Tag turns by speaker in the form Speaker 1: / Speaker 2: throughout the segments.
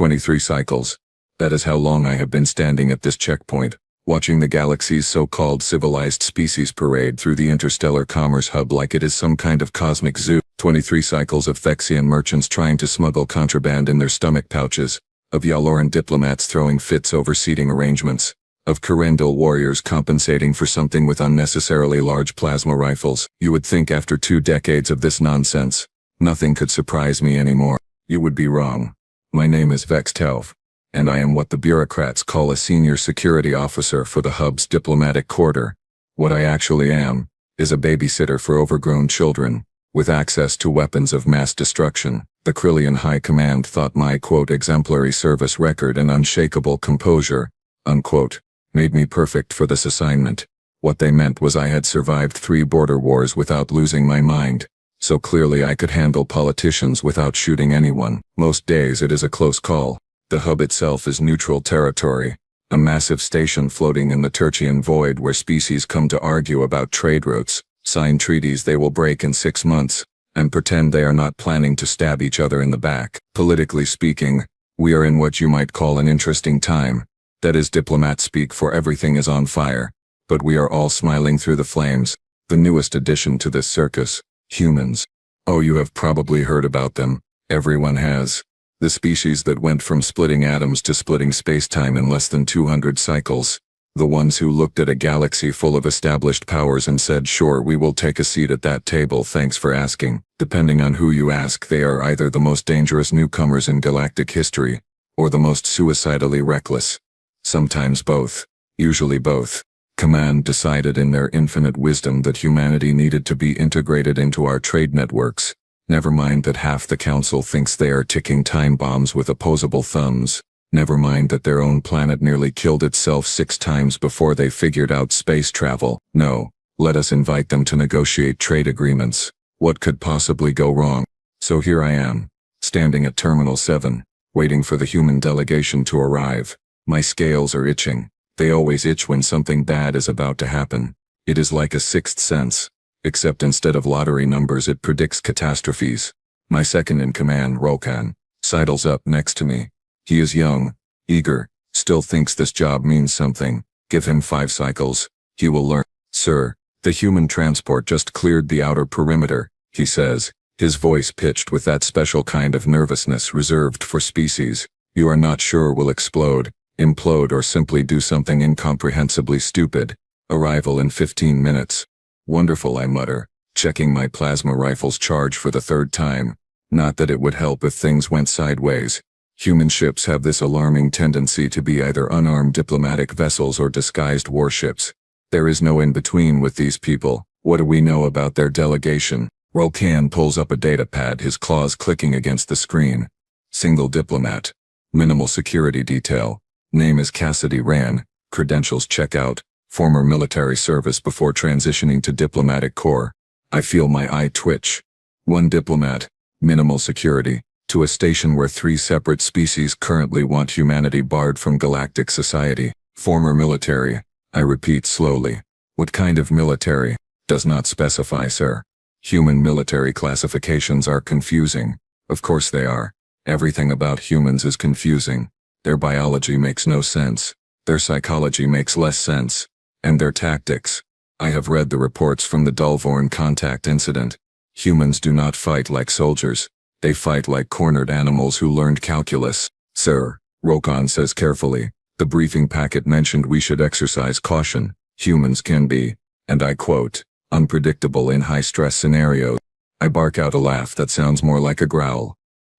Speaker 1: 23 cycles. That is how long I have been standing at this checkpoint, watching the galaxy's so-called civilized species parade through the interstellar commerce hub like it is some kind of cosmic zoo. 23 cycles of Thexian merchants trying to smuggle contraband in their stomach pouches, of Yaloran diplomats throwing fits over seating arrangements, of Corendil warriors compensating for something with unnecessarily large plasma rifles. You would think after 2 decades of this nonsense, nothing could surprise me anymore. You would be wrong. My name is Vex Telf, and I am what the bureaucrats call a senior security officer for the hub's diplomatic quarter. What I actually am, is a babysitter for overgrown children, with access to weapons of mass destruction. The Krillian High Command thought my, quote, exemplary service record and unshakable composure, unquote, made me perfect for this assignment. What they meant was I had survived 3 border wars without losing my mind, so clearly I could handle politicians without shooting anyone. Most days it is a close call. The hub itself is neutral territory, a massive station floating in the Tertian void where species come to argue about trade routes, sign treaties they will break in 6 months, and pretend they are not planning to stab each other in the back. Politically speaking, we are in what you might call an interesting time. That is diplomat speak for everything is on fire, but we are all smiling through the flames. The newest addition to this circus, humans. Oh, you have probably heard about them. Everyone has. The species that went from splitting atoms to splitting space-time in less than 200 cycles. The ones who looked at a galaxy full of established powers and said, sure, we will take a seat at that table, thanks for asking. Depending on who you ask, they are either the most dangerous newcomers in galactic history, or the most suicidally reckless. Sometimes both. Usually both. Command decided in their infinite wisdom that humanity needed to be integrated into our trade networks. Never mind that half the council thinks they are ticking time bombs with opposable thumbs. Never mind that their own planet nearly killed itself 6 times before they figured out space travel. No, let us invite them to negotiate trade agreements. What could possibly go wrong? So here I am, standing at Terminal 7, waiting for the human delegation to arrive. My scales are itching. They always itch when something bad is about to happen. It is like a sixth sense, except instead of lottery numbers it predicts catastrophes. My second-in-command, Rokan, sidles up next to me. He is young, eager, still thinks this job means something. Give him 5 cycles. He will learn. Sir, the human transport just cleared the outer perimeter, he says, his voice pitched with that special kind of nervousness reserved for species you are not sure will explode, implode, or simply do something incomprehensibly stupid. Arrival in 15 minutes. Wonderful, I mutter, checking my plasma rifle's charge for the 3rd time. Not that it would help if things went sideways. Human ships have this alarming tendency to be either unarmed diplomatic vessels or disguised warships. There is no in-between with these people. What do we know about their delegation? Rokan pulls up a data pad, his claws clicking against the screen. Single diplomat. Minimal security detail. Name is Cassidy Ran. Credentials check out. Former military service before transitioning to diplomatic corps. I feel my eye twitch. 1 diplomat. Minimal security. To a station where 3 separate species currently want humanity barred from galactic society. Former military. I repeat slowly. What kind of military? Does not specify, sir. Human military classifications are confusing. Of course they are. Everything about humans is confusing. Their biology makes no sense. Their psychology makes less sense. And their tactics. I have read the reports from the Dulvorn contact incident. Humans do not fight like soldiers. They fight like cornered animals who learned calculus. Sir, Rokan says carefully, the briefing packet mentioned we should exercise caution. Humans can be, and I quote, unpredictable in high-stress scenarios. I bark out a laugh that sounds more like a growl.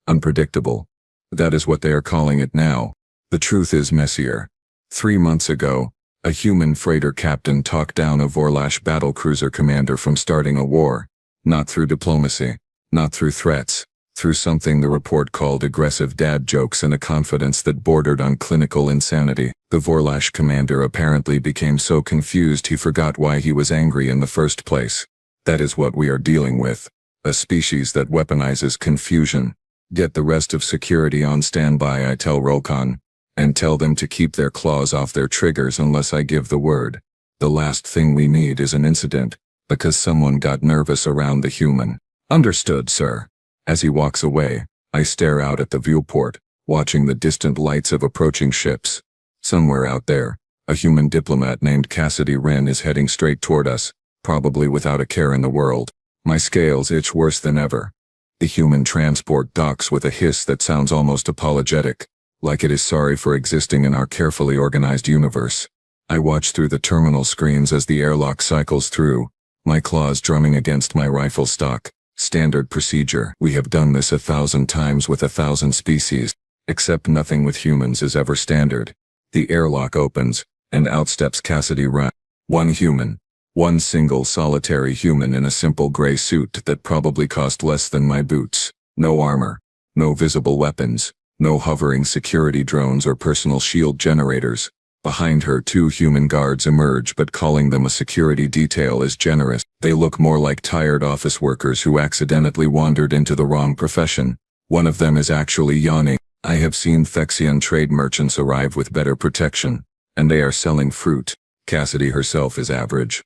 Speaker 1: Unpredictable. That is what they are calling it now. The truth is messier. 3 months ago, a human freighter captain talked down a Vorlash battlecruiser commander from starting a war. Not through diplomacy, not through threats. Through something the report called aggressive dad jokes and a confidence that bordered on clinical insanity. The Vorlash commander apparently became so confused he forgot why he was angry in the first place. That is what we are dealing with. A species that weaponizes confusion. Get the rest of security on standby, I tell Rokan, and tell them to keep their claws off their triggers unless I give the word. The last thing we need is an incident, because someone got nervous around the human. Understood, sir. As he walks away, I stare out at the viewport, watching the distant lights of approaching ships. Somewhere out there, a human diplomat named Cassidy Wren is heading straight toward us, probably without a care in the world. My scales itch worse than ever. The human transport docks with a hiss that sounds almost apologetic, like it is sorry for existing in our carefully organized universe. I watch through the terminal screens as the airlock cycles through, my claws drumming against my rifle stock. Standard procedure. We have done this 1,000 times with 1,000 species, except nothing with humans is ever standard. The airlock opens, and out steps Cassidy Wren. One human. One single solitary human in a simple gray suit that probably cost less than my boots. No armor. No visible weapons. No hovering security drones or personal shield generators. Behind her 2 human guards emerge, but calling them a security detail is generous. They look more like tired office workers who accidentally wandered into the wrong profession. One of them is actually yawning. I have seen Thexian trade merchants arrive with better protection, and they are selling fruit. Cassidy herself is average.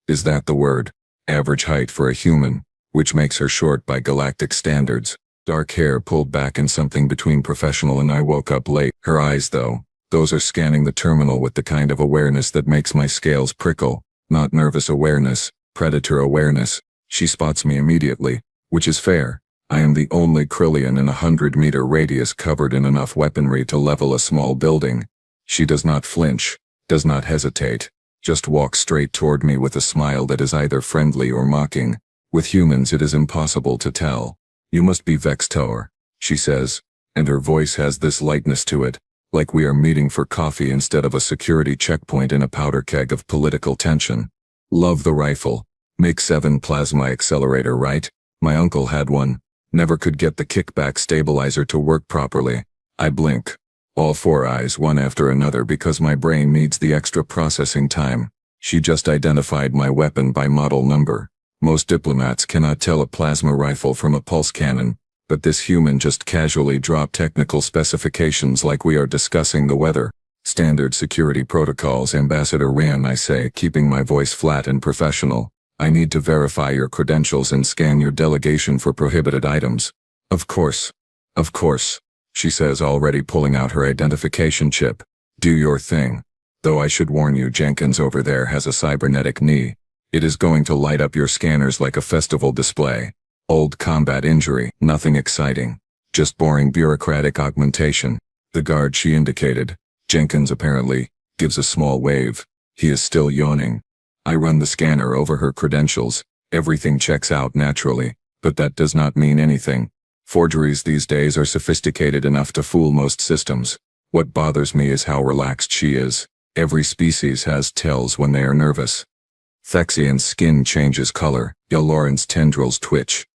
Speaker 1: Is that the word? Average height for a human, which makes her short by galactic standards. Dark hair pulled back in something between professional and I woke up late. Her eyes, though, those are scanning the terminal with the kind of awareness that makes my scales prickle. Not nervous awareness, predator awareness. She spots me immediately, which is fair. I am the only Krillian in a 100-meter radius covered in enough weaponry to level a small building. She does not flinch, does not hesitate, just walks straight toward me with a smile that is either friendly or mocking. With humans it is impossible to tell. You must be Vextor, she says, and her voice has this lightness to it, like we are meeting for coffee instead of a security checkpoint in a powder keg of political tension. Love the rifle. Make 7 plasma accelerator, right? My uncle had one. Never could get the kickback stabilizer to work properly. I blink. All 4 eyes one after another because my brain needs the extra processing time. She just identified my weapon by model number. Most diplomats cannot tell a plasma rifle from a pulse cannon, but this human just casually dropped technical specifications like we are discussing the weather. Standard security protocols, Ambassador Wren, I say, keeping my voice flat and professional. I need to verify your credentials and scan your delegation for prohibited items. Of course, she says, already pulling out her identification chip. Do your thing. Though I should warn you, Jenkins over there has a cybernetic knee. It is going to light up your scanners like a festival display. Old combat injury, nothing exciting. Just boring bureaucratic augmentation. The guard she indicated, Jenkins apparently, gives a small wave. He is still yawning. I run the scanner over her credentials. Everything checks out naturally, but that does not mean anything. Forgeries these days are sophisticated enough to fool most systems. What bothers me is how relaxed she is. Every species has tells when they are nervous. Thexian's skin changes color. Yaloran's tendrils twitch.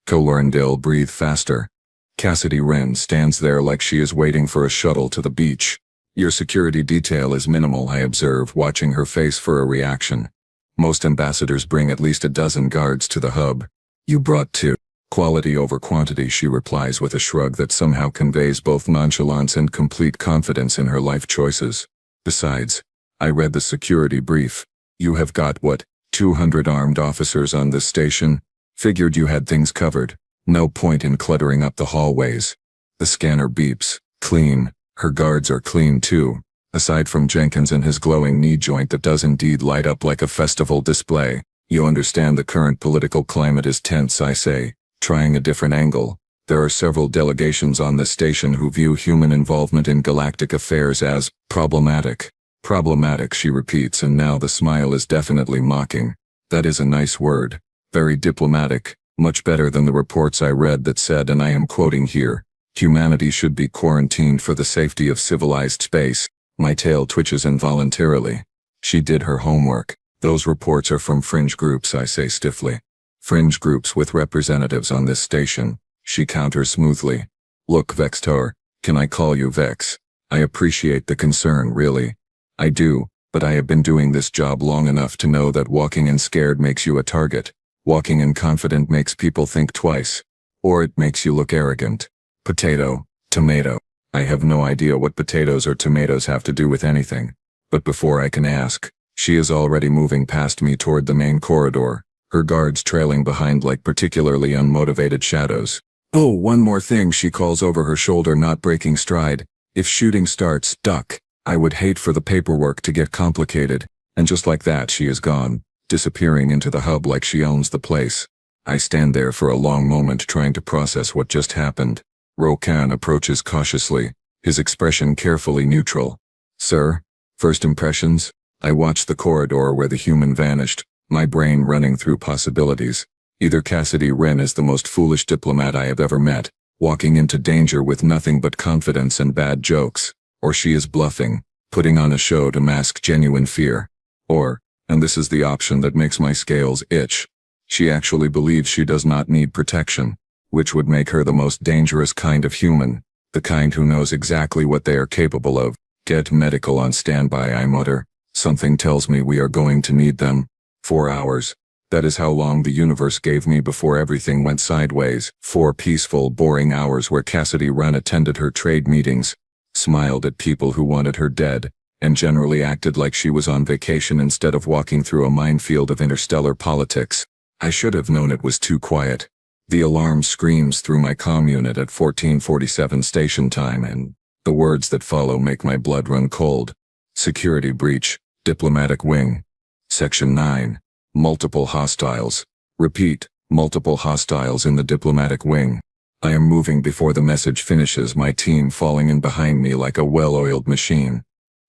Speaker 1: Colorindil breathe faster. Cassidy Wren stands there like she is waiting for a shuttle to the beach. Your security detail is minimal, I observe, watching her face for a reaction. Most ambassadors bring at least a dozen guards to the hub. You brought 2. Quality over quantity, she replies with a shrug that somehow conveys both nonchalance and complete confidence in her life choices. Besides, I read the security brief. You have got, what, 200 armed officers on this station? Figured you had things covered. No point in cluttering up the hallways. The scanner beeps. Clean. Her guards are clean too. Aside from Jenkins and his glowing knee joint that does indeed light up like a festival display. You understand the current political climate is tense, I say, trying a different angle. There are several delegations on this station who view human involvement in galactic affairs as problematic. Problematic, she repeats, and now the smile is definitely mocking. That is a nice word. Very diplomatic. Much better than the reports I read that said, and I am quoting here, humanity should be quarantined for the safety of civilized space. My tail twitches involuntarily. She did her homework. Those reports are from fringe groups, I say stiffly. Fringe groups with representatives on this station. She counters smoothly. Look, Vextor, can I call you Vex? I appreciate the concern, really. I do, but I have been doing this job long enough to know that walking in scared makes you a target. Walking in confident makes people think twice. Or it makes you look arrogant. Potato, tomato. I have no idea what potatoes or tomatoes have to do with anything. But before I can ask, she is already moving past me toward the main corridor, her guards trailing behind like particularly unmotivated shadows. Oh, one more thing, she calls over her shoulder, not breaking stride. If shooting starts, duck. I would hate for the paperwork to get complicated. And just like that, she is gone, disappearing into the hub like she owns the place. I stand there for a long moment trying to process what just happened. Rokan approaches cautiously, his expression carefully neutral. Sir? First impressions? I watch the corridor where the human vanished, my brain running through possibilities. Either Cassidy Wren is the most foolish diplomat I have ever met, walking into danger with nothing but confidence and bad jokes, or she is bluffing, putting on a show to mask genuine fear. Or, and this is the option that makes my scales itch, she actually believes she does not need protection, which would make her the most dangerous kind of human, the kind who knows exactly what they are capable of. Get medical on standby, I mutter. Something tells me we are going to need them. 4 hours. That is how long the universe gave me before everything went sideways. 4 peaceful, boring hours where Cassidy Wren attended her trade meetings, smiled at people who wanted her dead, and generally acted like she was on vacation instead of walking through a minefield of interstellar politics. I should have known it was too quiet. The alarm screams through my comm unit at 14:47 station time, and the words that follow make my blood run cold. Security breach. Diplomatic wing. Section 9. Multiple hostiles. Repeat, multiple hostiles in the diplomatic wing. I am moving before the message finishes, my team falling in behind me like a well-oiled machine.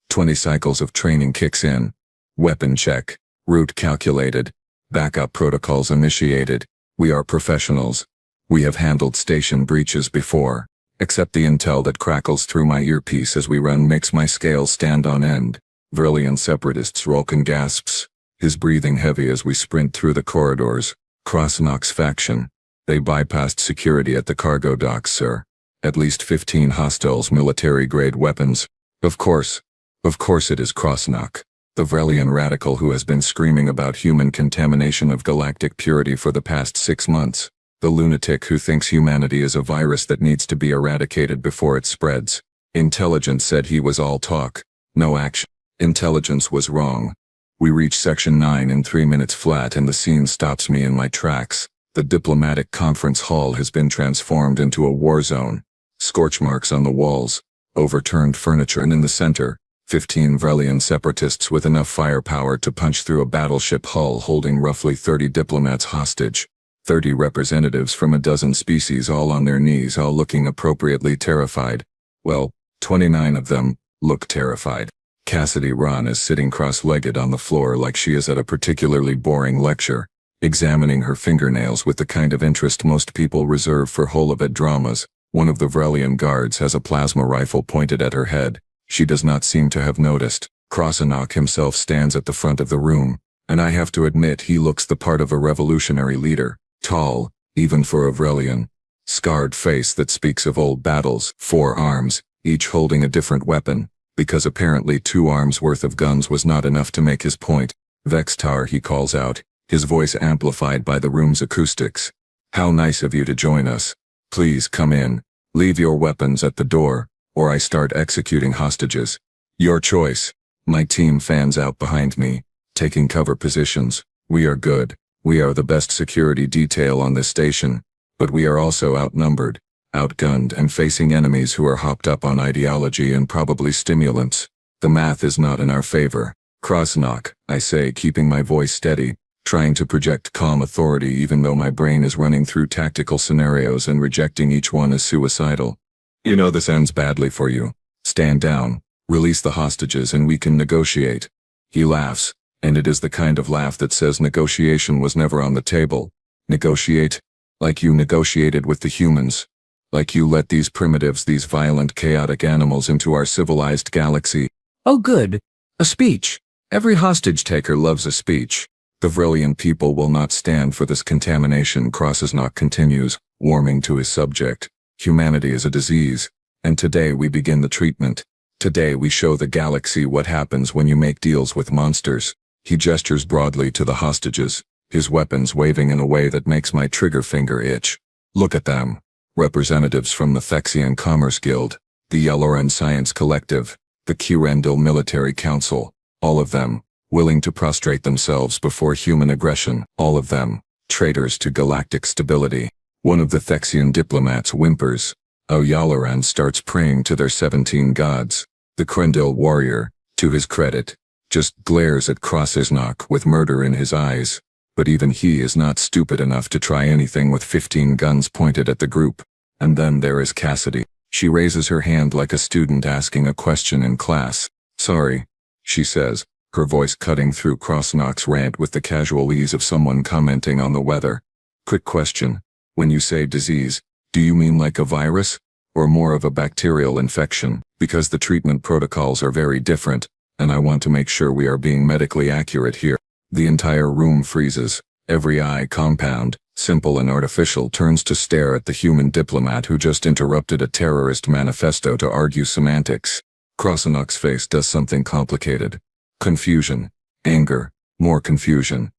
Speaker 1: 20 cycles of training kicks in. Weapon check. Route calculated. Backup protocols initiated. We are professionals. We have handled station breaches before. Except the intel that crackles through my earpiece as we run makes my scales stand on end. Verlian separatists, Rolkan gasps, his breathing heavy as we sprint through the corridors. Krasnok's faction. They bypassed security at the cargo docks, sir. At least 15 hostiles, military-grade weapons. Of course it is Krasnok, the Vrelian radical who has been screaming about human contamination of galactic purity for the past 6 months. The lunatic who thinks humanity is a virus that needs to be eradicated before it spreads. Intelligence said he was all talk, no action. Intelligence was wrong. We reach Section 9 in 3 minutes flat and the scene stops me in my tracks. The diplomatic conference hall has been transformed into a war zone. Scorch marks on the walls, overturned furniture, and in the center, 15 Vrelian separatists with enough firepower to punch through a battleship hull holding roughly 30 diplomats hostage. 30 representatives from a dozen species, all on their knees, all looking appropriately terrified. Well, 29 of them look terrified. Cassidy Wren is sitting cross-legged on the floor like she is at a particularly boring lecture, examining her fingernails with the kind of interest most people reserve for whole-of-it dramas. One of the Vrelian guards has a plasma rifle pointed at her head. She does not seem to have noticed. Krasnok himself stands at the front of the room, and I have to admit he looks the part of a revolutionary leader. Tall, even for a Vrelian. Scarred face that speaks of old battles. 4 arms, each holding a different weapon, because apparently 2 arms worth of guns was not enough to make his point. Vextar, he calls out, his voice amplified by the room's acoustics. How nice of you to join us. Please come in. Leave your weapons at the door, or I start executing hostages. Your choice. My team fans out behind me, taking cover positions. We are good. We are the best security detail on this station, but we are also outnumbered, outgunned, and facing enemies who are hopped up on ideology and probably stimulants. The math is not in our favor. Krasnok, I say, keeping my voice steady, trying to project calm authority even though my brain is running through tactical scenarios and rejecting each one as suicidal. You know this ends badly for you. Stand down, release the hostages, and we can negotiate. He laughs. And it is the kind of laugh that says negotiation was never on the table. Negotiate? Like you negotiated with the humans. Like you let these primitives, these violent, chaotic animals into our civilized galaxy. Oh good. A speech. Every hostage taker loves a speech. The Vrelian people will not stand for this contamination, Krasnok continues, warming to his subject. Humanity is a disease. And today we begin the treatment. Today we show the galaxy what happens when you make deals with monsters. He gestures broadly to the hostages, his weapons waving in a way that makes my trigger finger itch. Look at them. Representatives from the Thexian Commerce Guild, the Yelloran Science Collective, the Kirendil Military Council, all of them, willing to prostrate themselves before human aggression, all of them, traitors to galactic stability. One of the Thexian diplomats whimpers. Yalaran starts praying to their 17 gods. The Krendil warrior, to his credit, just glares at Krasnok with murder in his eyes. But even he is not stupid enough to try anything with 15 guns pointed at the group. And then there is Cassidy. She raises her hand like a student asking a question in class. Sorry, she says, her voice cutting through Krasnok's rant with the casual ease of someone commenting on the weather. Quick question. When you say disease, do you mean like a virus? Or more of a bacterial infection? Because the treatment protocols are very different, and I want to make sure we are being medically accurate here. The entire room freezes. Every eye compound, simple and artificial, turns to stare at the human diplomat who just interrupted a terrorist manifesto to argue semantics. Krasnok's face does something complicated. Confusion. Anger. More confusion.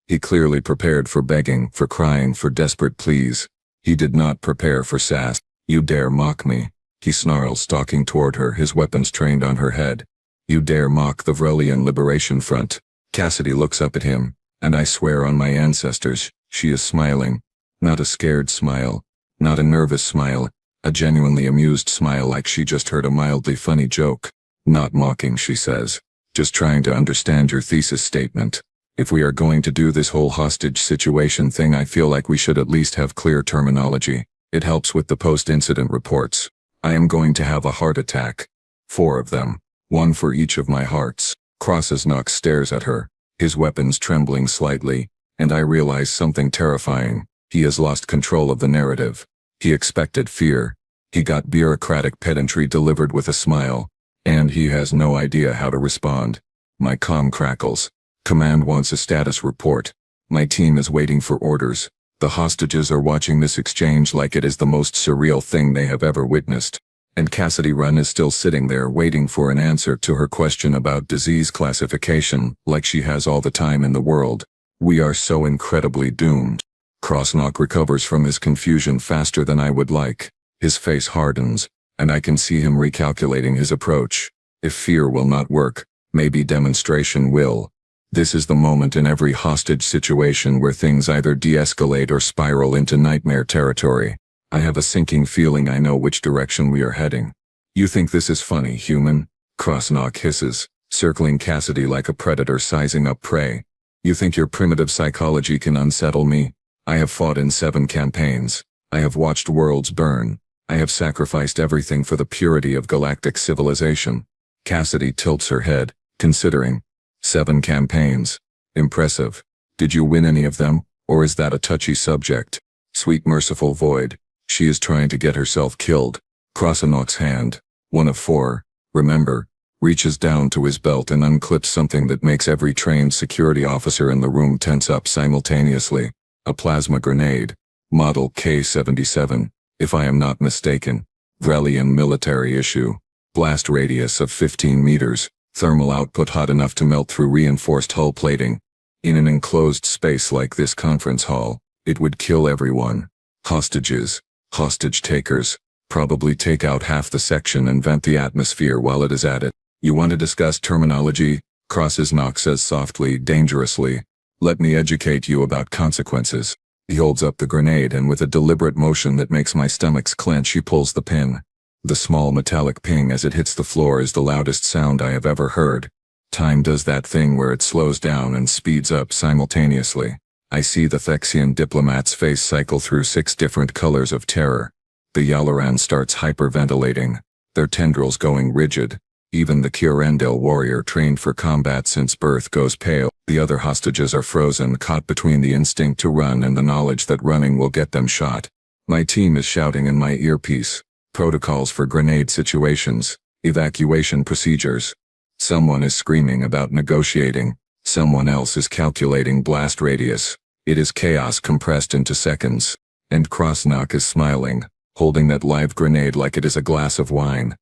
Speaker 1: He clearly prepared for begging, for crying, for desperate pleas. He did not prepare for sass. You dare mock me? He snarls, stalking toward her, his weapons trained on her head. You dare mock the Vrelian Liberation Front? Cassidy looks up at him, and I swear on my ancestors, she is smiling. Not a scared smile. Not a nervous smile. A genuinely amused smile, like she just heard a mildly funny joke. Not mocking, she says. Just trying to understand your thesis statement. If we are going to do this whole hostage situation thing, I feel like we should at least have clear terminology. It helps with the post-incident reports. I am going to have a heart attack. 4 of them. 1 for each of my hearts. Krasnok stares at her, his weapons trembling slightly, and I realize something terrifying. He has lost control of the narrative. He expected fear. He got bureaucratic pedantry delivered with a smile. And he has no idea how to respond. My comm crackles. Command wants a status report. My team is waiting for orders. The hostages are watching this exchange like it is the most surreal thing they have ever witnessed. And Cassidy Run is still sitting there waiting for an answer to her question about disease classification, like she has all the time in the world. We are so incredibly doomed. Krasnok recovers from his confusion faster than I would like. His face hardens, and I can see him recalculating his approach. If fear will not work, maybe demonstration will. This is the moment in every hostage situation where things either de-escalate or spiral into nightmare territory. I have a sinking feeling I know which direction we are heading. You think this is funny, human? Krasnok hisses, circling Cassidy like a predator sizing up prey. You think your primitive psychology can unsettle me? I have fought in 7 campaigns. I have watched worlds burn. I have sacrificed everything for the purity of galactic civilization. Cassidy tilts her head, considering. 7 campaigns. Impressive. Did you win any of them, or is that a touchy subject? Sweet merciful void. She is trying to get herself killed. Krasnok's hand, 1 of 4, remember, reaches down to his belt and unclips something that makes every trained security officer in the room tense up simultaneously. A plasma grenade. Model K-77, if I am not mistaken. Vrelian military issue. Blast radius of 15 meters. Thermal output hot enough to melt through reinforced hull plating. In an enclosed space like this conference hall, it would kill everyone. Hostages. Hostage takers. Probably take out half the section and vent the atmosphere while it is at it. You want to discuss terminology? Krasnok says softly, dangerously. Let me educate you about consequences. He holds up the grenade, and with a deliberate motion that makes my stomachs clench, he pulls the pin. The small metallic ping as it hits the floor is the loudest sound I have ever heard. Time does that thing where it slows down and speeds up simultaneously. I see the Thexian diplomat's face cycle through 6 different colors of terror. The Yalaran starts hyperventilating, their tendrils going rigid. Even the Krendil warrior trained for combat since birth goes pale. The other hostages are frozen, caught between the instinct to run and the knowledge that running will get them shot. My team is shouting in my earpiece. Protocols for grenade situations. Evacuation procedures. Someone is screaming about negotiating. Someone else is calculating blast radius. It is chaos compressed into seconds. And Krasnok is smiling, holding that live grenade like it is a glass of wine.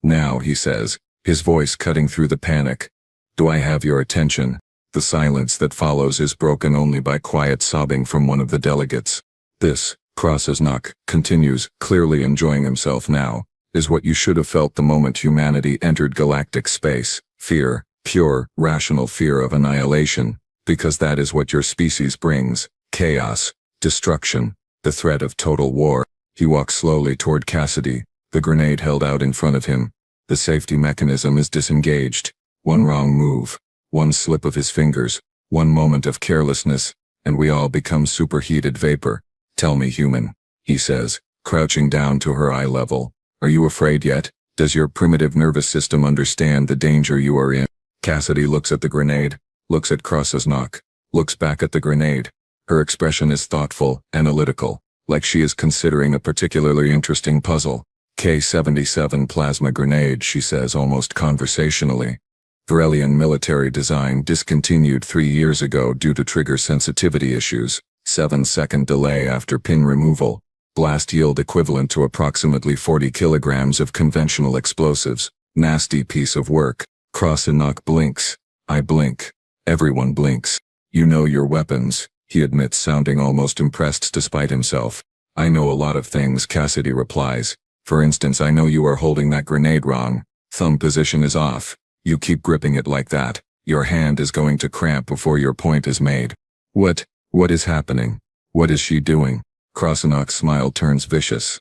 Speaker 1: Now, he says, his voice cutting through the panic. Do I have your attention? The silence that follows is broken only by quiet sobbing from one of the delegates. This, Krasnok continues, clearly enjoying himself now, is what you should have felt the moment humanity entered galactic space. Fear, pure, rational fear of annihilation, because that is what your species brings. Chaos, destruction, The threat of total war. He walks slowly toward Cassidy, the grenade held out in front of him. The safety mechanism is disengaged. One wrong move, one slip of his fingers, one moment of carelessness, and we all become superheated vapor. Tell me, human, he says, crouching down to her eye level. Are you afraid yet? Does your primitive nervous system understand the danger you are in? Cassidy looks at the grenade, looks at Krasnok, looks back at the grenade. Her expression is thoughtful, analytical, like she is considering a particularly interesting puzzle. K-77 plasma grenade, she says almost conversationally. Varelian military design discontinued 3 years ago due to trigger sensitivity issues. 7-second delay after pin removal. Blast yield equivalent to approximately 40 kilograms of conventional explosives. Nasty piece of work. Krasnok blinks. I blink. Everyone blinks. You know your weapons, he admits, sounding almost impressed despite himself. I know a lot of things, Cassidy replies. For instance, I know you are holding that grenade wrong. Thumb position is off. You keep gripping it like that. Your hand is going to cramp before your point is made. What is happening? What is she doing? Krasnok's smile turns vicious.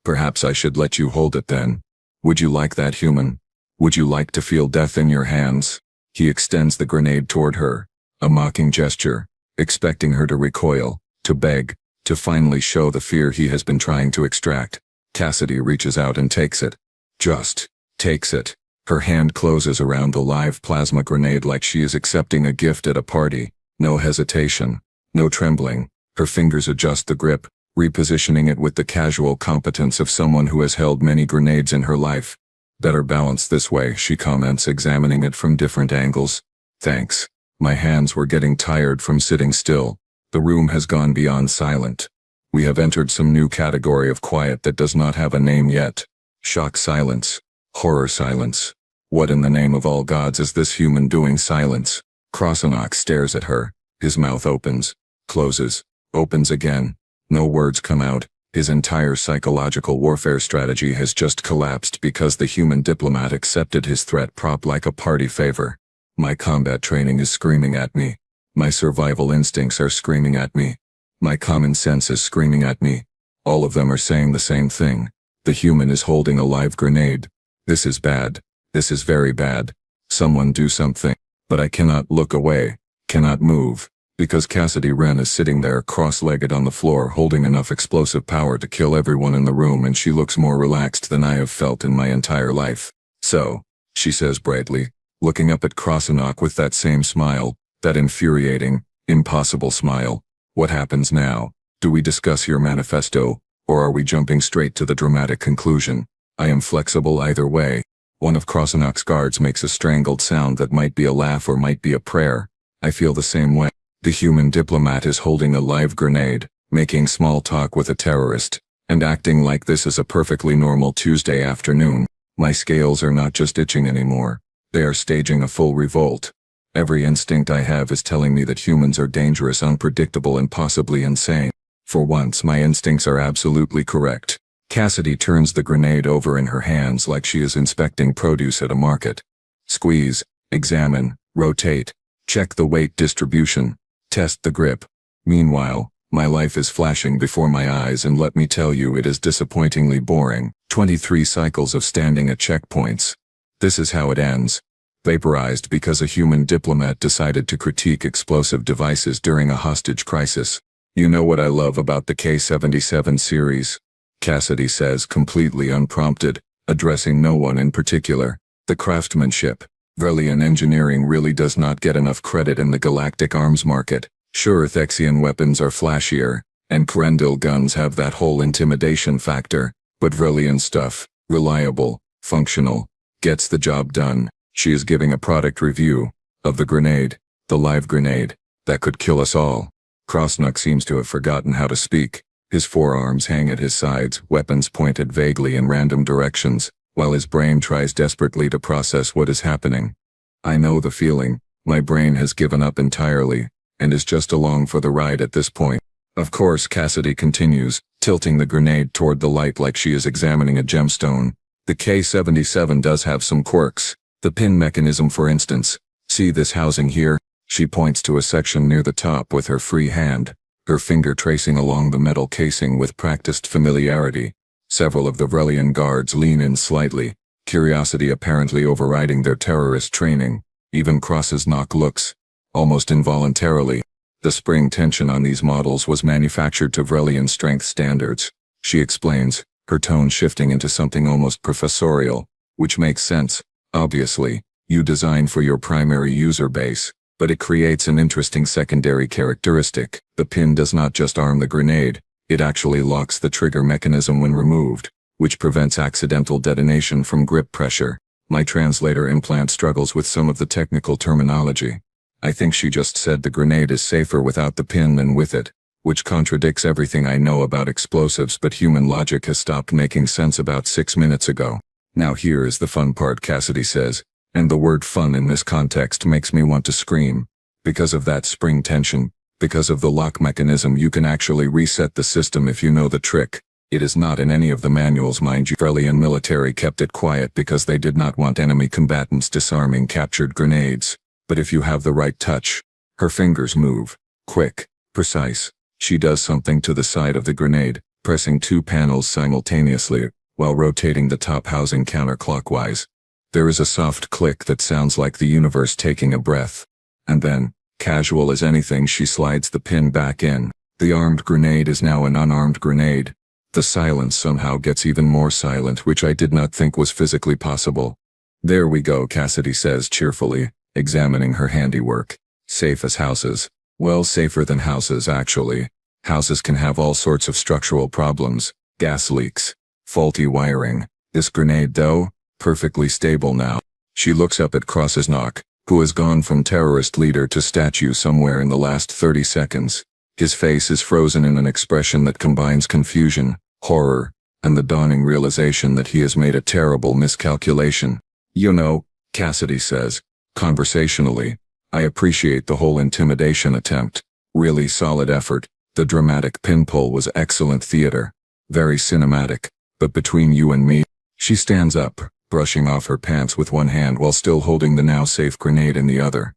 Speaker 1: Perhaps I should let you hold it then. Would you like that, human? Would you like to feel death in your hands? He extends the grenade toward her. A mocking gesture, expecting her to recoil, to beg, to finally show the fear he has been trying to extract. Cassidy reaches out and takes it. Just takes it. Her hand closes around the live plasma grenade like she is accepting a gift at a party. No hesitation. No trembling. Her fingers adjust the grip, repositioning it with the casual competence of someone who has held many grenades in her life. Better balanced this way, she comments, examining it from different angles. Thanks. My hands were getting tired from sitting still. The room has gone beyond silent. We have entered some new category of quiet that does not have a name yet. Shock silence. Horror silence. What in the name of all gods is this human doing? Silence. Krasnok stares at her. His mouth opens, closes, opens again. No words come out. His entire psychological warfare strategy has just collapsed because the human diplomat accepted his threat prop like a party favor. My combat training is screaming at me. My survival instincts are screaming at me. My common sense is screaming at me. All of them are saying the same thing. The human is holding a live grenade. This is bad. This is very bad. Someone do something. But I cannot look away, cannot move, because Cassidy Wren is sitting there cross-legged on the floor holding enough explosive power to kill everyone in the room, and she looks more relaxed than I have felt in my entire life. So, she says brightly, looking up at Krasnok with that same smile, that infuriating, impossible smile. What happens now? Do we discuss your manifesto, or are we jumping straight to the dramatic conclusion? I am flexible either way. One of Krasnok's guards makes a strangled sound that might be a laugh or might be a prayer. I feel the same way. The human diplomat is holding a live grenade, making small talk with a terrorist, and acting like this is a perfectly normal Tuesday afternoon. My scales are not just itching anymore. They are staging a full revolt. Every instinct I have is telling me that humans are dangerous, unpredictable, and possibly insane. For once, my instincts are absolutely correct. Cassidy turns the grenade over in her hands like she is inspecting produce at a market. Squeeze, examine, rotate, check the weight distribution, test the grip. Meanwhile, my life is flashing before my eyes, and let me tell you, it is disappointingly boring. 23 cycles of standing at checkpoints. This is how it ends. Vaporized because a human diplomat decided to critique explosive devices during a hostage crisis. You know what I love about the K-77 series? Cassidy says, completely unprompted, addressing no one in particular. The craftsmanship. Varelian engineering really does not get enough credit in the galactic arms market. Sure, Thexian weapons are flashier, and Krendil guns have that whole intimidation factor, but Varelian stuff, reliable, functional, gets the job done. She is giving a product review of the grenade, the live grenade, that could kill us all. Krasnok seems to have forgotten how to speak. His forearms hang at his sides, weapons pointed vaguely in random directions, while his brain tries desperately to process what is happening. I know the feeling. My brain has given up entirely, and is just along for the ride at this point. Of course, Cassidy continues, tilting the grenade toward the light like she is examining a gemstone. The K-77 does have some quirks. The pin mechanism, for instance. See this housing here? She points to a section near the top with her free hand. her finger tracing along the metal casing with practiced familiarity. Several of the Vrelian guards lean in slightly, curiosity apparently overriding their terrorist training. Even Cross's knock looks, almost involuntarily. The spring tension on these models was manufactured to Vrelian strength standards, she explains, her tone shifting into something almost professorial, which makes sense. Obviously, you design for your primary user base, but it creates an interesting secondary characteristic. The pin does not just arm the grenade, it actually locks the trigger mechanism when removed, which prevents accidental detonation from grip pressure. My translator implant struggles with some of the technical terminology. I think she just said the grenade is safer without the pin than with it, which contradicts everything I know about explosives, but human logic has stopped making sense about 6 minutes ago. Now here is the fun part, Cassidy says, and the word fun in this context makes me want to scream. Because of that spring tension, because of the lock mechanism, you can actually reset the system if you know the trick. It is not in any of the manuals, mind you. Vrelian military kept it quiet because they did not want enemy combatants disarming captured grenades. But if you have the right touch, her fingers move, quick, precise. She does something to the side of the grenade, pressing 2 panels simultaneously, while rotating the top housing counterclockwise. There is a soft click that sounds like the universe taking a breath. And then, casual as anything, she slides the pin back in. The armed grenade is now an unarmed grenade. The silence somehow gets even more silent, which I did not think was physically possible. There we go, Cassidy says cheerfully, examining her handiwork. Safe as houses. Well, safer than houses, actually. Houses can have all sorts of structural problems, gas leaks, faulty wiring. This grenade, though, perfectly stable now. She looks up at Cross's knock, who has gone from terrorist leader to statue somewhere in the last 30 seconds. His face is frozen in an expression that combines confusion, horror, and the dawning realization that he has made a terrible miscalculation. You know, Cassidy says, conversationally, I appreciate the whole intimidation attempt. Really solid effort. The dramatic pin pull was excellent theater. Very cinematic. But between you and me, she stands up, brushing off her pants with one hand while still holding the now safe grenade in the other.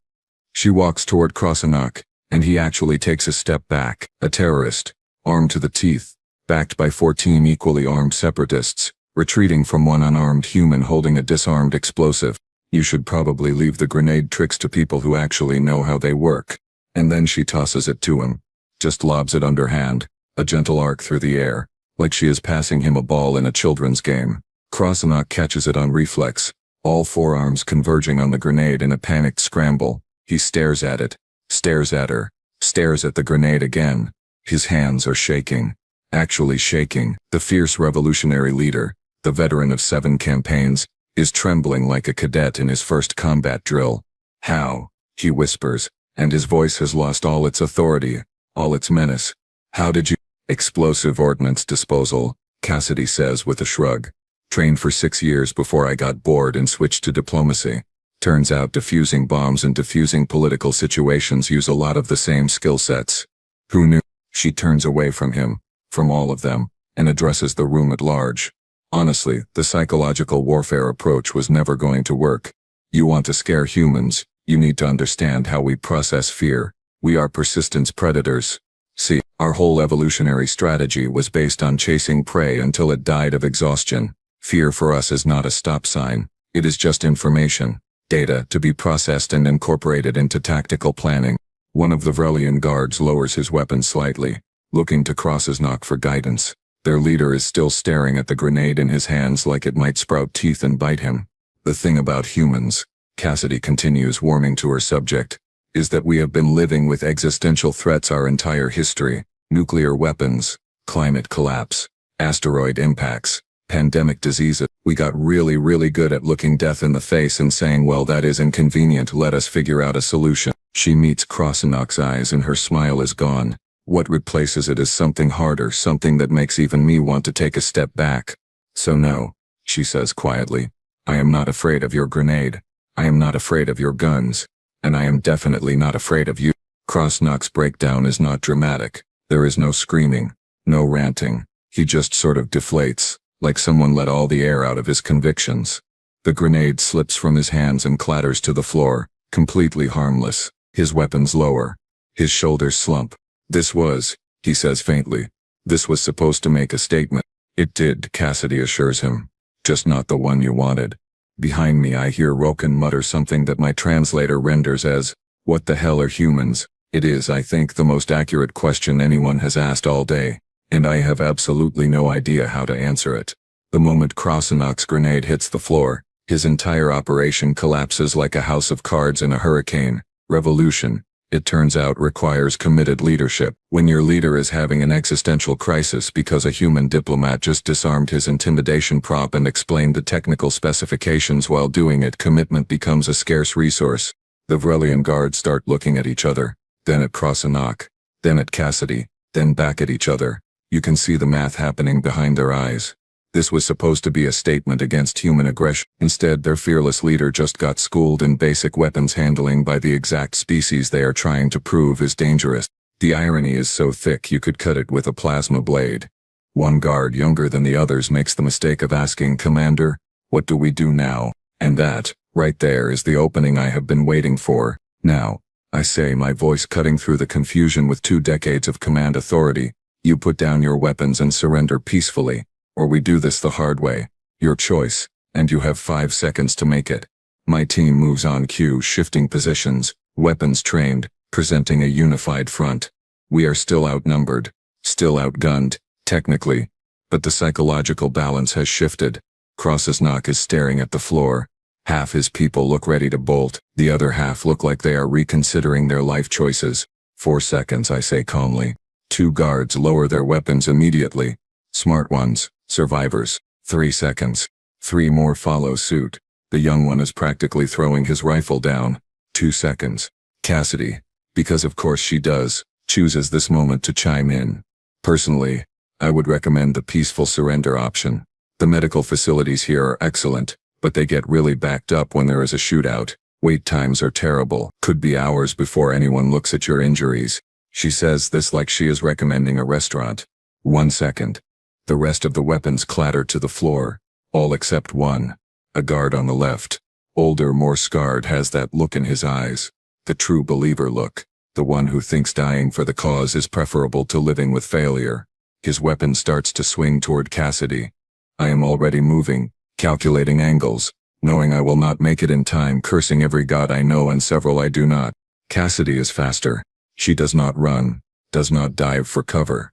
Speaker 1: She walks toward Krasnok, and he actually takes a step back. A terrorist, armed to the teeth, backed by 14 equally armed separatists, retreating from one unarmed human holding a disarmed explosive. You should probably leave the grenade tricks to people who actually know how they work. And then she tosses it to him. Just lobs it underhand, a gentle arc through the air, like she is passing him a ball in a children's game. Krasnok catches it on reflex, all forearms converging on the grenade in a panicked scramble. He stares at it, stares at her, stares at the grenade again. His hands are shaking. Actually shaking. The fierce revolutionary leader, the veteran of 7 campaigns, is trembling like a cadet in his first combat drill. How? He whispers, and his voice has lost all its authority, all its menace. How did you? Explosive ordnance disposal, Cassidy says with a shrug. Trained for 6 years before I got bored and switched to diplomacy. Turns out defusing bombs and diffusing political situations use a lot of the same skill sets. Who knew? She turns away from him, from all of them, and addresses the room at large. Honestly, the psychological warfare approach was never going to work. You want to scare humans, you need to understand how we process fear. We are persistence predators. See, our whole evolutionary strategy was based on chasing prey until it died of exhaustion. Fear for us is not a stop sign. It is just information, data to be processed and incorporated into tactical planning. One of the Vrelian guards lowers his weapon slightly, looking to Krasnok for guidance. Their leader is still staring at the grenade in his hands like it might sprout teeth and bite him. The thing about humans, Cassidy continues, warming to her subject, is that we have been living with existential threats our entire history. Nuclear weapons, climate collapse, asteroid impacts, pandemic diseases. We got really good at looking death in the face and saying, well, that is inconvenient, let us figure out a solution. She meets Krasnok's eyes and her smile is gone. What replaces it is something harder, something that makes even me want to take a step back. So no, she says quietly. I am not afraid of your grenade. I am not afraid of your guns. And I am definitely not afraid of you. Krasnok's breakdown is not dramatic. There is no screaming, no ranting. He just sort of deflates, like someone let all the air out of his convictions. The grenade slips from his hands and clatters to the floor, completely harmless. His weapons lower. His shoulders slump. This was, he says faintly. This was supposed to make a statement. It did, Cassidy assures him. Just not the one you wanted. Behind me I hear Roken mutter something that my translator renders as, "What the hell are humans?" It is, I think, the most accurate question anyone has asked all day, and I have absolutely no idea how to answer it. The moment Krasnok's grenade hits the floor, his entire operation collapses like a house of cards in a hurricane. Revolution, it turns out, requires committed leadership. When your leader is having an existential crisis because a human diplomat just disarmed his intimidation prop and explained the technical specifications while doing it, commitment becomes a scarce resource. The Vrelian guards start looking at each other, then at Krasnok, then at Cassidy, then back at each other. You can see the math happening behind their eyes. This was supposed to be a statement against human aggression. Instead, their fearless leader just got schooled in basic weapons handling by the exact species they are trying to prove is dangerous. The irony is so thick you could cut it with a plasma blade. One guard younger than the others makes the mistake of asking, "Commander, what do we do now?" And that, right there, is the opening I have been waiting for. "Now," I say, my voice cutting through the confusion with 2 decades of command authority, "you put down your weapons and surrender peacefully. Or we do this the hard way. Your choice, and you have 5 seconds to make it." My team moves on cue, shifting positions, weapons trained, presenting a unified front. We are still outnumbered, still outgunned, technically, but the psychological balance has shifted. Krasnok is staring at the floor. Half his people look ready to bolt, the other half look like they are reconsidering their life choices. 4 seconds, I say calmly. 2 guards lower their weapons immediately. Smart ones. Survivors. 3 seconds. 3 more follow suit. The young one is practically throwing his rifle down. 2 seconds. Cassidy, because of course she does, chooses this moment to chime in. "Personally, I would recommend the peaceful surrender option. The medical facilities here are excellent, but they get really backed up when there is a shootout. Wait times are terrible. Could be hours before anyone looks at your injuries." She says this like she is recommending a restaurant. 1 second. The rest of the weapons clatter to the floor, all except one. A guard on the left, older, more scarred, has that look in his eyes. The true believer look. The one who thinks dying for the cause is preferable to living with failure. His weapon starts to swing toward Cassidy. I am already moving, calculating angles, knowing I will not make it in time, cursing every god I know and several I do not. Cassidy is faster. She does not run, does not dive for cover.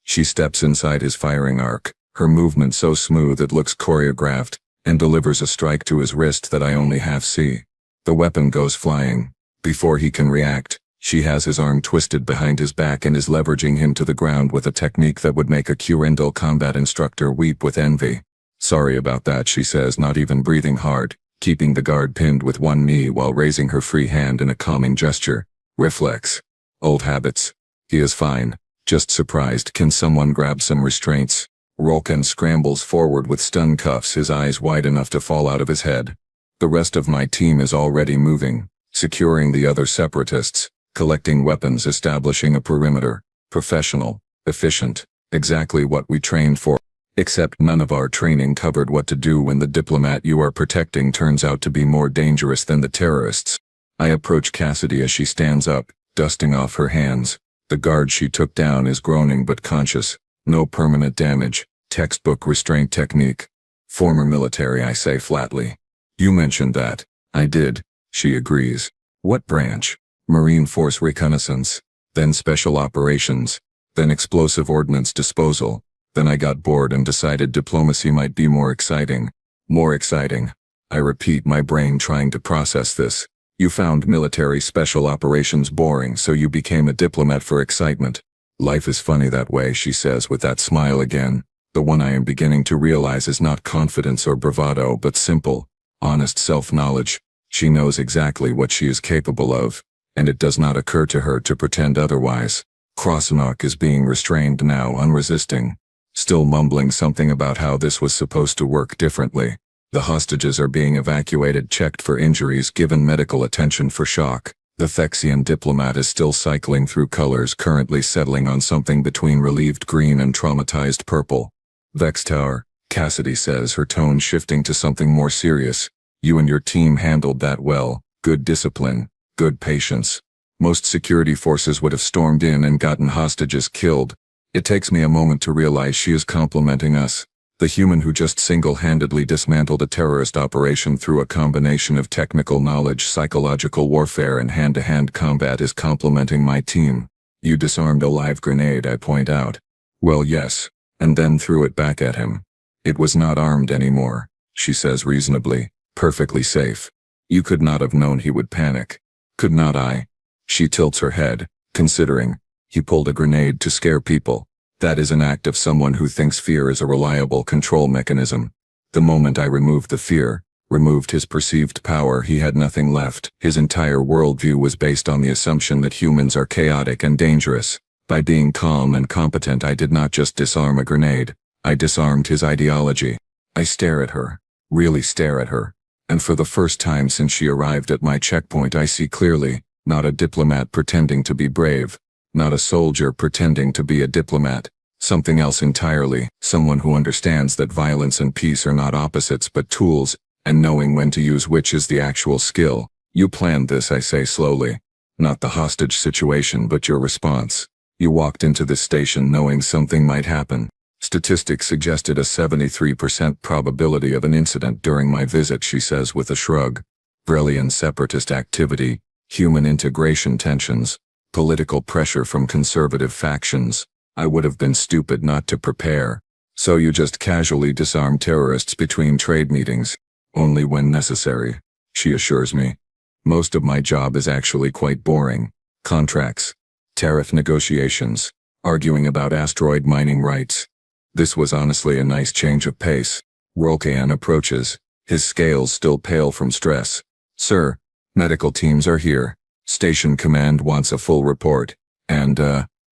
Speaker 1: She steps inside his firing arc, her movement so smooth it looks choreographed, and delivers a strike to his wrist that I only half see. The weapon goes flying. Before he can react, she has his arm twisted behind his back and is leveraging him to the ground with a technique that would make a Curendal combat instructor weep with envy. "Sorry about that," she says, not even breathing hard, keeping the guard pinned with one knee while raising her free hand in a calming gesture. Reflex. Old habits. He is fine. Just surprised. "Can someone grab some restraints?" Roken scrambles forward with stun cuffs, his eyes wide enough to fall out of his head. The rest of my team is already moving, securing the other separatists, collecting weapons, establishing a perimeter. Professional, efficient, exactly what we trained for. Except none of our training covered what to do when the diplomat you are protecting turns out to be more dangerous than the terrorists. I approach Cassidy as she stands up, dusting off her hands. The guard she took down is groaning but conscious. No permanent damage. Textbook restraint technique. "Former military," I say flatly. "You mentioned that." "I did," she agrees. "What branch?" "Marine Force Reconnaissance. Then Special Operations. Then Explosive Ordnance Disposal. Then I got bored and decided diplomacy might be more exciting." "More exciting." I repeat, my brain trying to process this. "You found military special operations boring, so you became a diplomat for excitement." "Life is funny that way," she says with that smile again. The one I am beginning to realize is not confidence or bravado, but simple, honest self-knowledge. She knows exactly what she is capable of, and it does not occur to her to pretend otherwise. Krasnok is being restrained now, unresisting, still mumbling something about how this was supposed to work differently. The hostages are being evacuated, checked for injuries, given medical attention for shock. The Thexian diplomat is still cycling through colors, currently settling on something between relieved green and traumatized purple. "Vextower," Cassidy says, her tone shifting to something more serious. "You and your team handled that well. Good discipline, good patience. Most security forces would have stormed in and gotten hostages killed. It takes me a moment to realize she is complimenting us. The human who just single-handedly dismantled a terrorist operation through a combination of technical knowledge, psychological warfare, and hand-to-hand combat is complimenting my team. You disarmed a live grenade, I point out. Well, yes. And then threw it back at him. It was not armed anymore, she says reasonably. Perfectly safe. You could not have known he would panic. Could not I? She tilts her head, considering. He pulled a grenade to scare people. That is an act of someone who thinks fear is a reliable control mechanism. The moment I removed the fear, removed his perceived power, he had nothing left. His entire worldview was based on the assumption that humans are chaotic and dangerous. By being calm and competent, I did not just disarm a grenade. I disarmed his ideology. I stare at her. Really stare at her. And for the first time since she arrived at my checkpoint, I see clearly, not a diplomat pretending to be brave. Not a soldier pretending to be a diplomat. Something else entirely. Someone who understands that violence and peace are not opposites but tools, and knowing when to use which is the actual skill. You planned this, I say slowly. Not the hostage situation, but your response. You walked into this station knowing something might happen. Statistics suggested a 73% probability of an incident during my visit, she says with a shrug. Vrelian separatist activity, human integration tensions, political pressure from conservative factions. I would have been stupid not to prepare. So you just casually disarm terrorists between trade meetings. Only when necessary, she assures me. Most of my job is actually quite boring. Contracts, tariff negotiations, arguing about asteroid mining rights. This was honestly a nice change of pace. Rolkan approaches, his scales still pale from stress. Sir, medical teams are here. Station command wants a full report. And,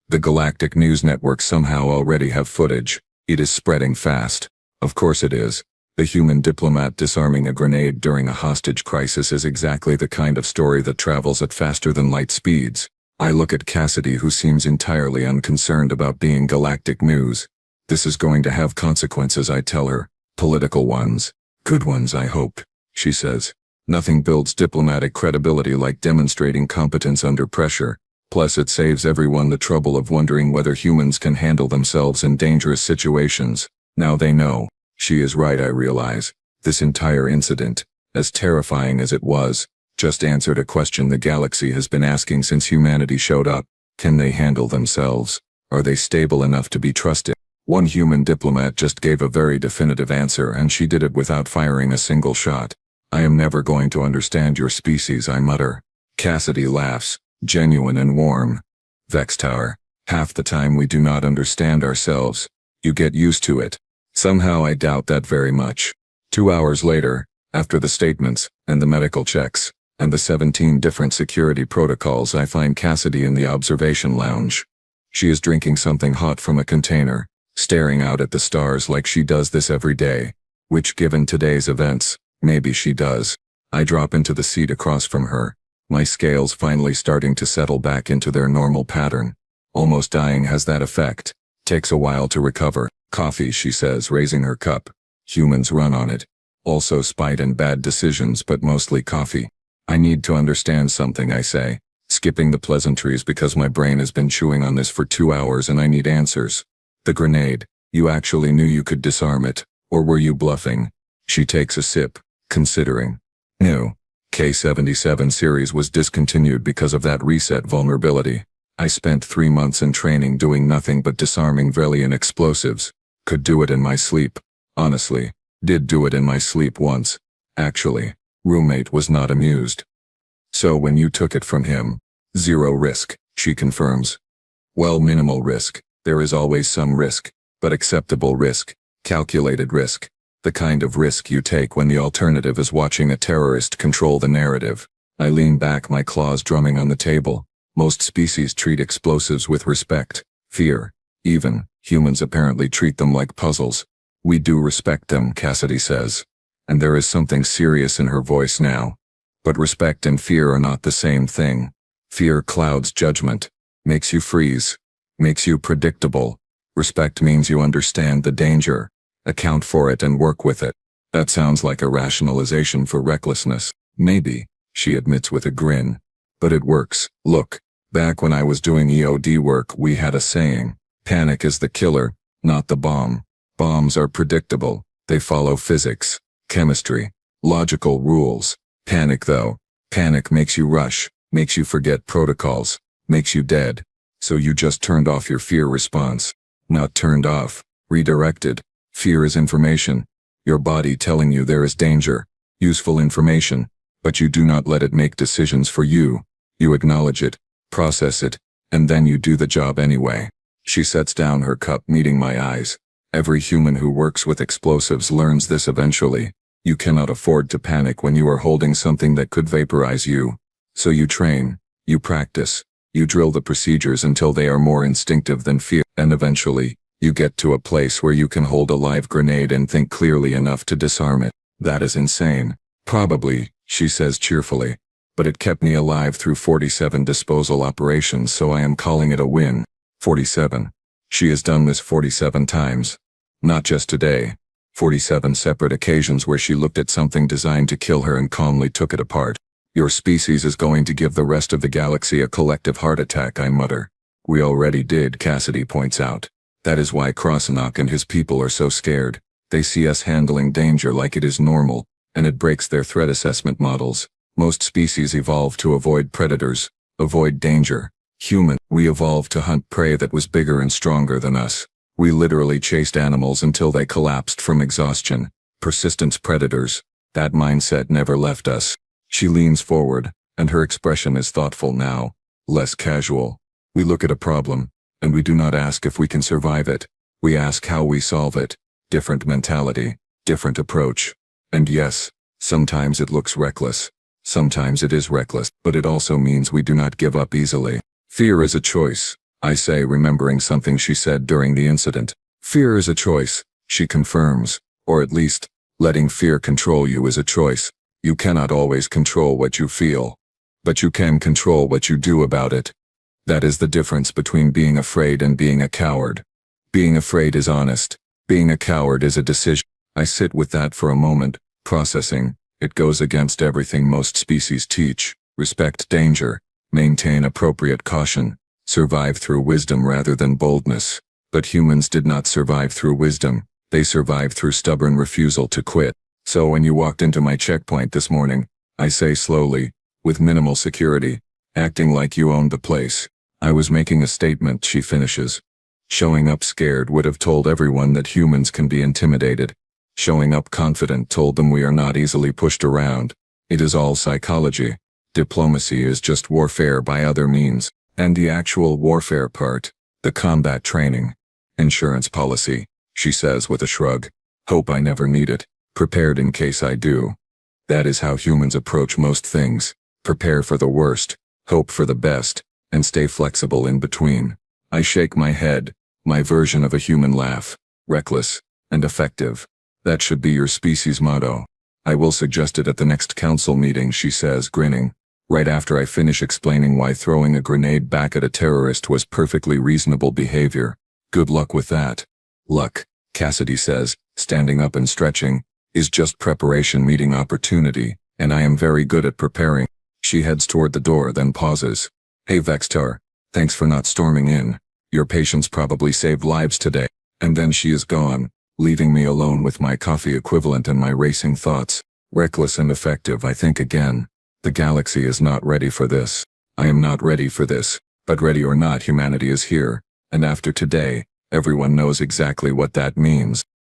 Speaker 1: the Galactic News Network somehow already have footage. It is spreading fast. Of course it is. The human diplomat disarming a grenade during a hostage crisis is exactly the kind of story that travels at faster than light speeds. I look at Cassidy, who seems entirely unconcerned about being galactic news. This is going to have consequences, I tell her. Political ones. Good ones, I hope, she says. Nothing builds diplomatic credibility like demonstrating competence under pressure. Plus it saves everyone the trouble of wondering whether humans can handle themselves in dangerous situations. Now they know. She is right, I realize. This entire incident, as terrifying as it was, just answered a question the galaxy has been asking since humanity showed up. Can they handle themselves? Are they stable enough to be trusted? One human diplomat just gave a very definitive answer, and she did it without firing a single shot. I am never going to understand your species, I mutter. Cassidy laughs, genuine and warm. Vextower, half the time we do not understand ourselves. You get used to it. Somehow I doubt that very much. 2 hours later, after the statements, and the medical checks, and the 17 different security protocols, I find Cassidy in the observation lounge. She is drinking something hot from a container, staring out at the stars like she does this every day. Which, given today's events, maybe she does. I drop into the seat across from her, my scales finally starting to settle back into their normal pattern. Almost dying has that effect. Takes a while to recover. Coffee, she says, raising her cup. Humans run on it. Also spite and bad decisions, but mostly coffee. I need to understand something, I say, skipping the pleasantries because my brain has been chewing on this for 2 hours and I need answers. The grenade, you actually knew you could disarm it, or were you bluffing? She takes a sip, considering. No. K-77 series was discontinued because of that reset vulnerability. I spent 3 months in training doing nothing but disarming Vrelian explosives. Could do it in my sleep. Honestly, did do it in my sleep once. Actually, roommate was not amused. So when you took it from him, 0 risk, she confirms. Well, minimal risk. There is always some risk, but acceptable risk, calculated risk. The kind of risk you take when the alternative is watching a terrorist control the narrative. I lean back, my claws drumming on the table. Most species treat explosives with respect, fear. Even, humans apparently treat them like puzzles. We do respect them, Cassidy says. And there is something serious in her voice now. But respect and fear are not the same thing. Fear clouds judgment, makes you freeze, makes you predictable. Respect means you understand the danger, account for it and work with it. That sounds like a rationalization for recklessness. Maybe, she admits with a grin. But it works. Look, back when I was doing EOD work, we had a saying, panic is the killer, not the bomb. Bombs are predictable. They follow physics, chemistry, logical rules. Panic though, panic makes you rush, makes you forget protocols, makes you dead. So you just turned off your fear response. Not turned off, redirected. Fear is information. Your body telling you there is danger, useful information, but you do not let it make decisions for you. You acknowledge it, process it, and then you do the job anyway. She sets down her cup, meeting my eyes. Every human who works with explosives learns this eventually. You cannot afford to panic when you are holding something that could vaporize you. So you train, you practice, you drill the procedures until they are more instinctive than fear, and eventually, you get to a place where you can hold a live grenade and think clearly enough to disarm it. That is insane. Probably, she says cheerfully. But it kept me alive through 47 disposal operations, so I am calling it a win. 47. She has done this 47 times. Not just today. 47 separate occasions where she looked at something designed to kill her and calmly took it apart. Your species is going to give the rest of the galaxy a collective heart attack, I mutter. We already did, Cassidy points out. That is why Krasnok and his people are so scared. They see us handling danger like it is normal, and it breaks their threat assessment models. Most species evolve to avoid predators, avoid danger. We evolved to hunt prey that was bigger and stronger than us. We literally chased animals until they collapsed from exhaustion. Persistence predators. That mindset never left us. She leans forward, and her expression is thoughtful now, less casual. We look at a problem, and we do not ask if we can survive it. We ask how we solve it. Different mentality, different approach. And yes, sometimes it looks reckless. Sometimes it is reckless, but it also means we do not give up easily. Fear is a choice, I say, remembering something she said during the incident. Fear is a choice, she confirms, or at least, letting fear control you is a choice. You cannot always control what you feel, but you can control what you do about it. That is the difference between being afraid and being a coward. Being afraid is honest. Being a coward is a decision. I sit with that for a moment, processing. It goes against everything most species teach. Respect danger, maintain appropriate caution, survive through wisdom rather than boldness. But humans did not survive through wisdom. They survived through stubborn refusal to quit. So when you walked into my checkpoint this morning, I say slowly, with minimal security, acting like you owned the place. I was making a statement, she finishes. Showing up scared would have told everyone that humans can be intimidated. Showing up confident told them we are not easily pushed around. It is all psychology. Diplomacy is just warfare by other means. And the actual warfare part, the combat training. Insurance policy, she says with a shrug. Hope I never need it. Prepared in case I do. That is how humans approach most things. Prepare for the worst, hope for the best, and stay flexible in between. I shake my head, my version of a human laugh. Reckless and effective. That should be your species motto. I will suggest it at the next council meeting, she says, grinning, right after I finish explaining why throwing a grenade back at a terrorist was perfectly reasonable behavior. Good luck with that. Luck, Cassidy says, standing up and stretching, is just preparation meeting opportunity, and I am very good at preparing. She heads toward the door, then pauses. Hey Vextar, thanks for not storming in. Your patience probably saved lives today. And then she is gone, leaving me alone with my coffee equivalent and my racing thoughts. Reckless and effective, I think again. The galaxy is not ready for this. I am not ready for this. But ready or not, humanity is here. And after today, everyone knows exactly what that means.